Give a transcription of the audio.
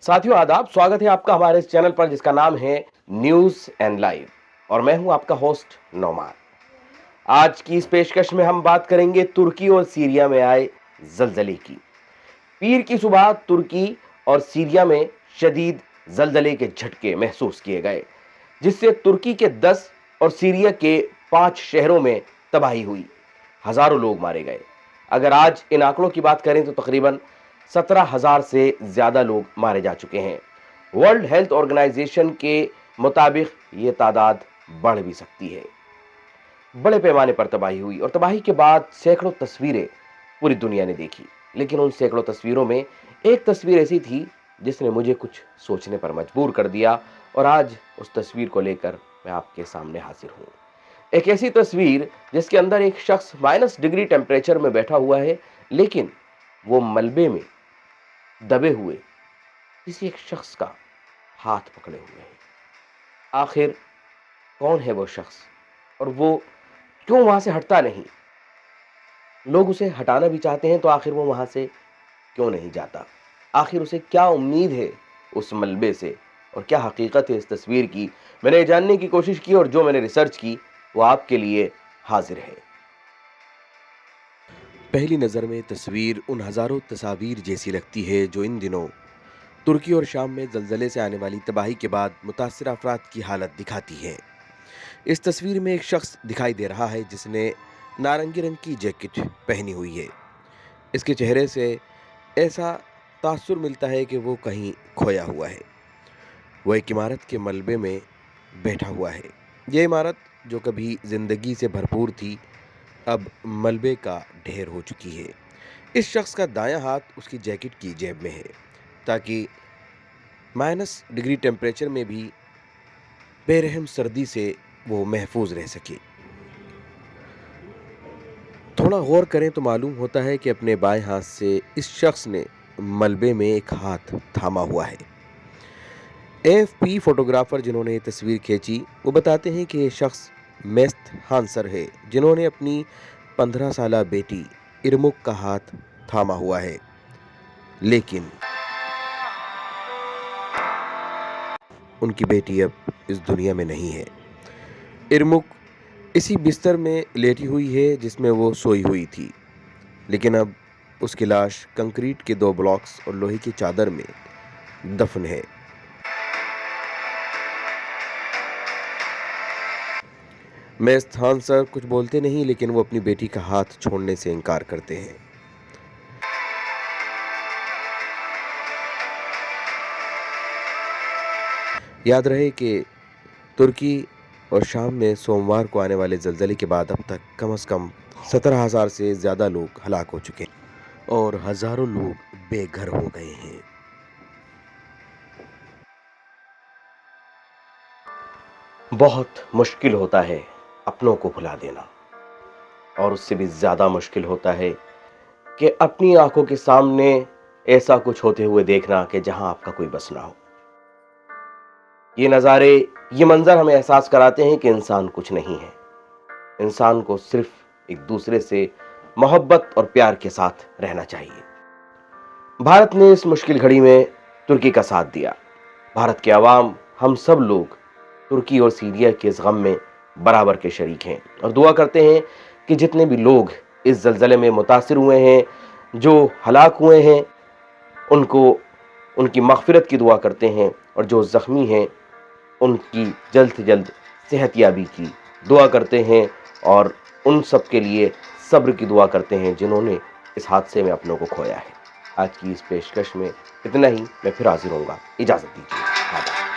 साथियों आदाब, स्वागत है आपका हमारे इस चैनल पर जिसका नाम है न्यूज एंड लाइव और मैं हूं आपका होस्ट नौमान। आज की इस पेशकश में हम बात करेंगे तुर्की और सीरिया में आए जलजले की। पीर की सुबह तुर्की और सीरिया में शदीद जलजले के झटके महसूस किए गए, जिससे तुर्की के 10 और सीरिया के 5 शहरों में तबाही हुई, हजारों लोग मारे गए। अगर आज इन आंकड़ों की बात करें तो तकरीबन 17,000 से ज्यादा लोग मारे जा चुके हैं। वर्ल्ड हेल्थ ऑर्गेनाइजेशन के मुताबिक ये तादाद बढ़ भी सकती है। बड़े पैमाने पर तबाही हुई और तबाही के बाद सैकड़ों तस्वीरें पूरी दुनिया ने देखी, लेकिन उन सैकड़ों तस्वीरों में एक तस्वीर ऐसी थी जिसने मुझे कुछ सोचने पर मजबूर कर दिया और आज उस तस्वीर को लेकर मैं आपके सामने हाजिर हूं। एक ऐसी तस्वीर जिसके अंदर एक शख्स -डिग्री टेम्परेचर में बैठा हुआ है, लेकिन वो मलबे में दबे हुए किसी एक शख्स का हाथ पकड़े हुए हैं। आखिर कौन है वो शख्स और वो क्यों वहां से हटता नहीं? लोग उसे हटाना भी चाहते हैं तो आखिर वो वहां से क्यों नहीं जाता? आखिर उसे क्या उम्मीद है उस मलबे से और क्या हकीकत है इस तस्वीर की? मैंने जानने की कोशिश की और जो मैंने रिसर्च की वो आपके लिए हाजिर है। पहली नज़र में तस्वीर उन हज़ारों तस्वीर जैसी लगती है जो इन दिनों तुर्की और शाम में जलजले से आने वाली तबाही के बाद मुतासिर अफराद की हालत दिखाती है। इस तस्वीर में एक शख्स दिखाई दे रहा है जिसने नारंगी रंग की जैकेट पहनी हुई है। इसके चेहरे से ऐसा तासुर मिलता है कि वो कहीं खोया हुआ है। वो एक इमारत के मलबे में बैठा हुआ है। ये इमारत जो कभी ज़िंदगी से भरपूर थी, अब मलबे का ढेर हो चुकी है। इस शख्स का दायां हाथ उसकी जैकेट की जेब में है ताकि -डिग्री टेम्परेचर में भी बेरहम सर्दी से वो महफूज रह सके। थोड़ा गौर करें तो मालूम होता है कि अपने बाएं हाथ से इस शख्स ने मलबे में एक हाथ थामा हुआ है। AFP फोटोग्राफर जिन्होंने ये तस्वीर खींची वो बताते हैं कि ये शख्स मेस्त हांसर है, जिन्होंने अपनी 15 साला बेटी इरमुक का हाथ थामा हुआ है, लेकिन उनकी बेटी अब इस दुनिया में नहीं है। इरमुक इसी बिस्तर में लेटी हुई है जिसमें वो सोई हुई थी, लेकिन अब उसकी लाश कंक्रीट के 2 ब्लॉक्स और लोहे की चादर में दफन है। मेस्त हांसर कुछ बोलते नहीं, लेकिन वो अपनी बेटी का हाथ छोड़ने से इनकार करते हैं। याद रहे कि तुर्की और शाम में सोमवार को आने वाले जलजले के बाद अब तक कम से कम 17,000 से ज़्यादा लोग हलाक हो चुके हैं और हज़ारों लोग बेघर हो गए हैं। बहुत मुश्किल होता है अपनों को भुला देना, और उससे भी ज़्यादा मुश्किल होता है कि अपनी आंखों के सामने ऐसा कुछ होते हुए देखना कि जहां आपका कोई बस ना हो। ये नज़ारे, ये मंजर हमें एहसास कराते हैं कि इंसान कुछ नहीं है। इंसान को सिर्फ एक दूसरे से मोहब्बत और प्यार के साथ रहना चाहिए। भारत ने इस मुश्किल घड़ी में तुर्की का साथ दिया। भारत के अवाम, हम सब लोग तुर्की और सीरिया के इस गम में बराबर के शरीक हैं और दुआ करते हैं कि जितने भी लोग इस जलजले में मुतासिर हुए हैं, जो हलाक हुए हैं, उनको उनकी मग़फ़िरत की दुआ करते हैं और जो ज़ख्मी हैं उनकी जल्द से जल्द सेहतयाबी की दुआ करते हैं और उन सब के लिए सब्र की दुआ करते हैं जिन्होंने इस हादसे में अपनों को खोया है। आज की इस पेशकश में इतना ही। मैं फिर हाजिर होऊंगा। इजाज़त दीजिए।